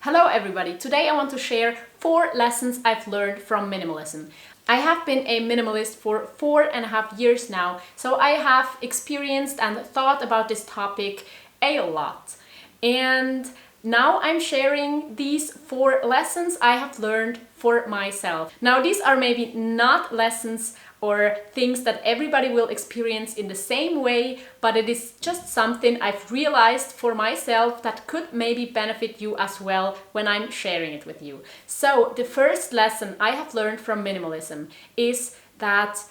Hello everybody! Today I want to share 4 lessons I've learned from minimalism. I have been a minimalist for 4.5 years now, so I have experienced and thought about this topic a lot. And now I'm sharing these 4 lessons I have learned for myself. Now these are maybe not lessons or things that everybody will experience in the same way, but it is just something I've realized for myself that could maybe benefit you as well when I'm sharing it with you. So the first lesson I have learned from minimalism is that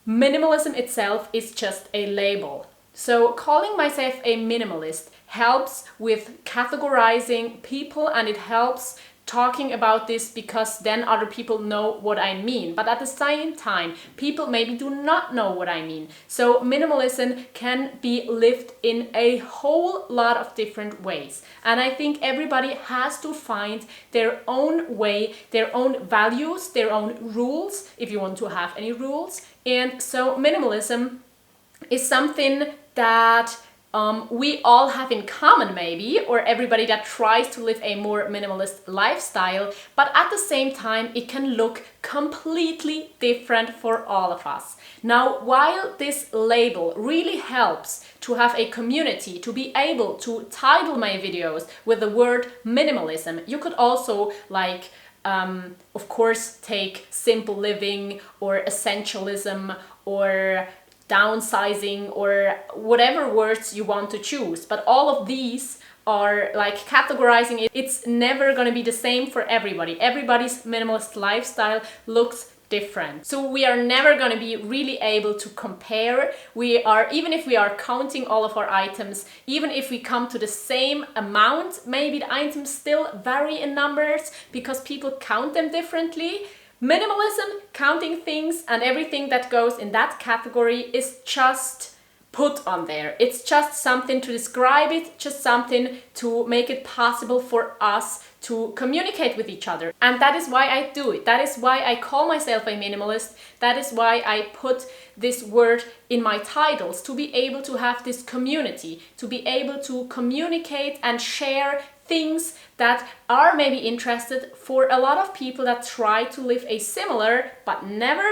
minimalism itself is just a label. So calling myself a minimalist helps with categorizing people, and it helps talking about this because then other people know what I mean. But at the same time, people maybe do not know what I mean. So minimalism can be lived in a whole lot of different ways. And I think everybody has to find their own way, their own values, their own rules, if you want to have any rules. And so minimalism is something that we all have in common maybe, or everybody that tries to live a more minimalist lifestyle, but at the same time it can look completely different for all of us. Now, while this label really helps to have a community, to be able to title my videos with the word minimalism, you could also of course take simple living or essentialism or downsizing or whatever words you want to choose, but all of these are like categorizing it. It's never going to be the same for everybody. Everybody's minimalist lifestyle looks different. So we are never going to be really able to compare. Even if we are counting all of our items, even if we come to the same amount, maybe the items still vary in numbers because people count them differently. Minimalism, counting things and everything that goes in that category is just put on there. It's just something to describe it, just something to make it possible for us to communicate with each other. And that is why I do it. That is why I call myself a minimalist. That is why I put this word in my titles, to be able to have this community, to be able to communicate and share things that are maybe interested for a lot of people that try to live a similar but never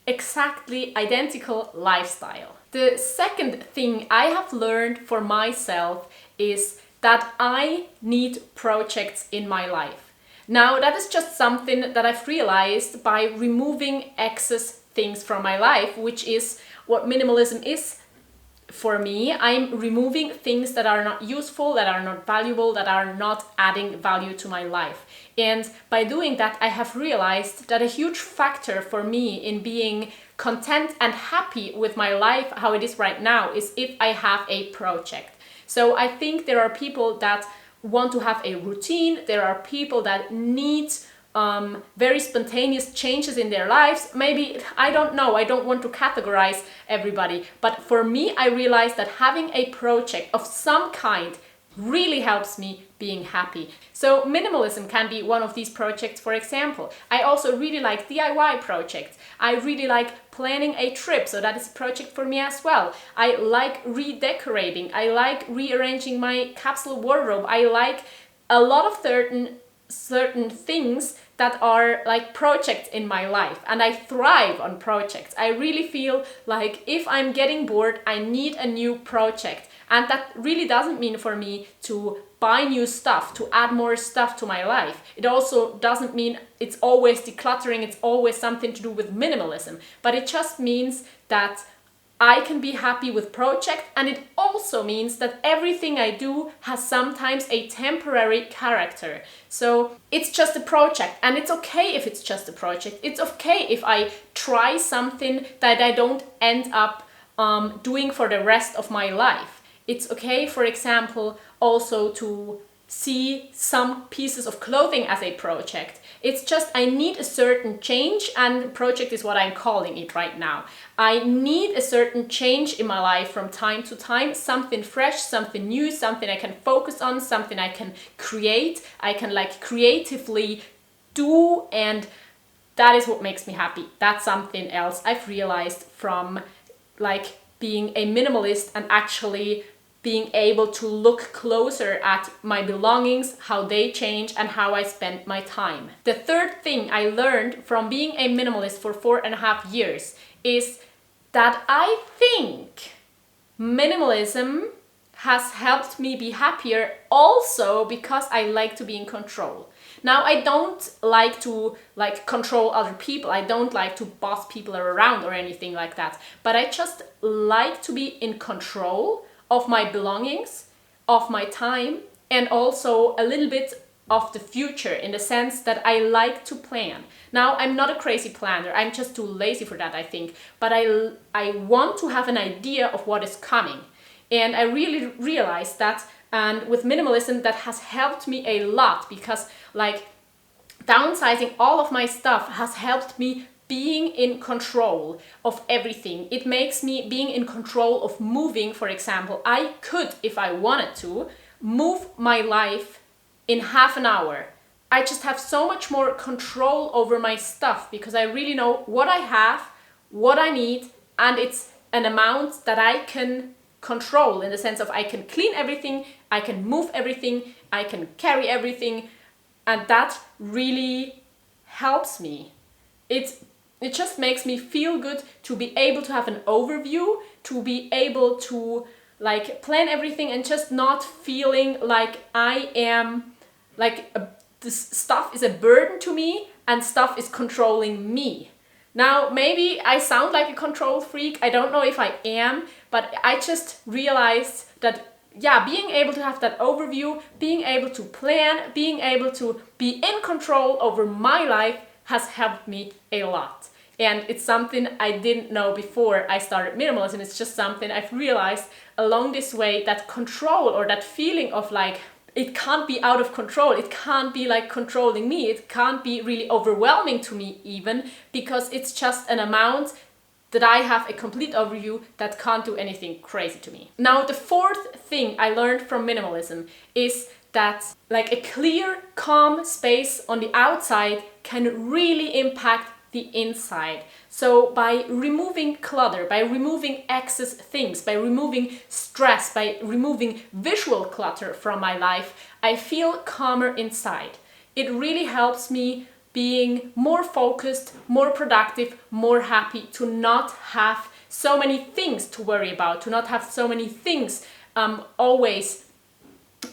exactly identical lifestyle. The second thing I have learned for myself is that I need projects in my life. Now, that is just something that I've realized by removing excess things from my life, which is what minimalism is. For me, I'm removing things that are not useful, that are not valuable, that are not adding value to my life. And by doing that, I have realized that a huge factor for me in being content and happy with my life, how it is right now, is if I have a project. So I think there are people that want to have a routine. There are people that need very spontaneous changes in their lives. Maybe, I don't know, I don't want to categorize everybody, but for me, I realized that having a project of some kind really helps me being happy. So minimalism can be one of these projects, for example. I also really like DIY projects. I really like planning a trip, so that is a project for me as well. I like redecorating. I like rearranging my capsule wardrobe. I like a lot of certain things that are like projects in my life, and I thrive on projects. I really feel like if I'm getting bored, I need a new project. And that really doesn't mean for me to buy new stuff, to add more stuff to my life. It also doesn't mean it's always decluttering, it's always something to do with minimalism, but it just means that I can be happy with projects, and it also means that everything I do has sometimes a temporary character. So it's just a project, and it's okay if it's just a project. It's okay if I try something that I don't end up doing for the rest of my life. It's okay, for example, also to see some pieces of clothing as a project. It's just I need a certain change, and project is what I'm calling it right now. I need a certain change in my life from time to time, something fresh, something new, something I can focus on, something I can create, I can like creatively do, and that is what makes me happy. That's something else I've realized from like being a minimalist and actually being able to look closer at my belongings, how they change, and how I spend my time. The third thing I learned from being a minimalist for 4.5 years is that I think minimalism has helped me be happier also because I like to be in control. Now, I don't like to control other people. I don't like to boss people around or anything like that. But I just like to be in control of my belongings, of my time, and also a little bit of the future, in the sense that I like to plan. Now, I'm not a crazy planner. I'm just too lazy for that, I think. But I want to have an idea of what is coming. And I really realized that, and with minimalism, that has helped me a lot, because downsizing all of my stuff has helped me being in control of everything. It makes me being in control of moving, for example. I could, if I wanted to, move my life in half an hour. I just have so much more control over my stuff because I really know what I have, what I need, and it's an amount that I can control, in the sense of I can clean everything, I can move everything, I can carry everything, and that really helps me. It just makes me feel good to be able to have an overview, to be able to plan everything, and just not feeling like I am this stuff is a burden to me and stuff is controlling me. Now, maybe I sound like a control freak. I don't know if I am, but I just realized that, yeah, being able to have that overview, being able to plan, being able to be in control over my life has helped me a lot. And it's something I didn't know before I started minimalism. It's just something I've realized along this way, that control, or that feeling of it can't be out of control. It can't be controlling me. It can't be really overwhelming to me even, because it's just an amount that I have a complete overview that can't do anything crazy to me. Now, the fourth thing I learned from minimalism is that a clear, calm space on the outside can really impact the inside. So by removing clutter, by removing excess things, by removing stress, by removing visual clutter from my life, I feel calmer inside. It really helps me being more focused, more productive, more happy, to not have so many things to worry about, to not have so many things always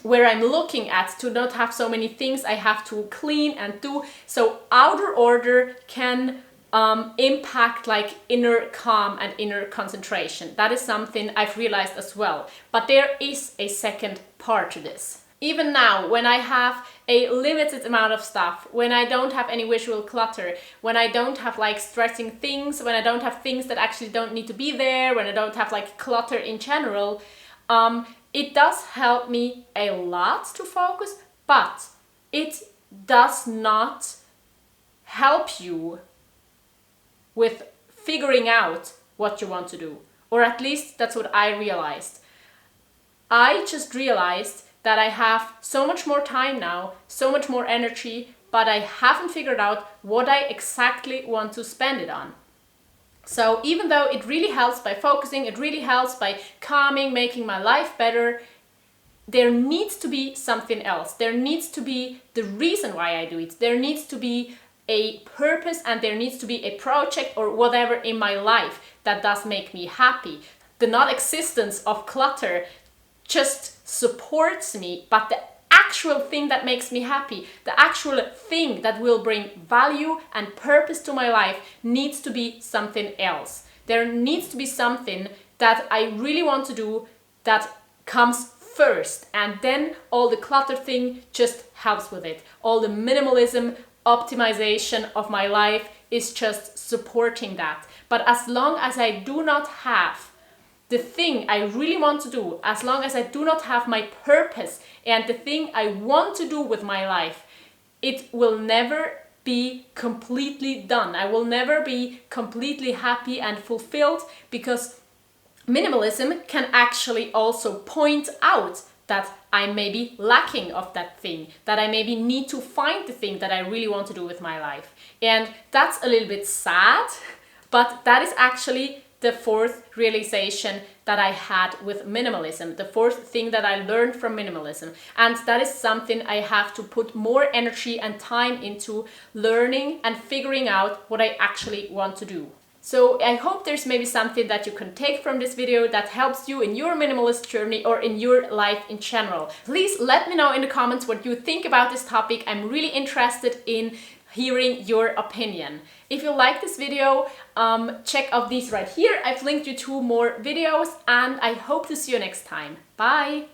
where I'm looking at, to not have so many things I have to clean and do. So outer order can impact inner calm and inner concentration. That is something I've realized as well. But there is a second part to this. Even now, when I have a limited amount of stuff, when I don't have any visual clutter, when I don't have stressing things, when I don't have things that actually don't need to be there, when I don't have clutter in general, it does help me a lot to focus, but it does not help you with figuring out what you want to do. Or at least that's what I realized. I just realized that I have so much more time now, so much more energy, but I haven't figured out what I exactly want to spend it on. So even though it really helps by focusing, it really helps by calming, making my life better, there needs to be something else. There needs to be the reason why I do it. There needs to be a purpose, and there needs to be a project or whatever in my life that does make me happy. The non-existence of clutter just supports me, but the actual thing that makes me happy, the actual thing that will bring value and purpose to my life, needs to be something else. There needs to be something that I really want to do that comes first, and then all the clutter thing just helps with it. All the minimalism optimization of my life is just supporting that. But as long as I do not have the thing I really want to do, as long as I do not have my purpose and the thing I want to do with my life, it will never be completely done. I will never be completely happy and fulfilled, because minimalism can actually also point out that I may be lacking of that thing, that I maybe need to find the thing that I really want to do with my life. And that's a little bit sad, but that is actually the fourth realization that I had with minimalism, the fourth thing that I learned from minimalism. And that is something I have to put more energy and time into learning and figuring out what I actually want to do. So I hope there's maybe something that you can take from this video that helps you in your minimalist journey or in your life in general. Please let me know in the comments what you think about this topic. I'm really interested in hearing your opinion. If you like this video, check out these right here. I've linked you 2 more videos and I hope to see you next time. Bye!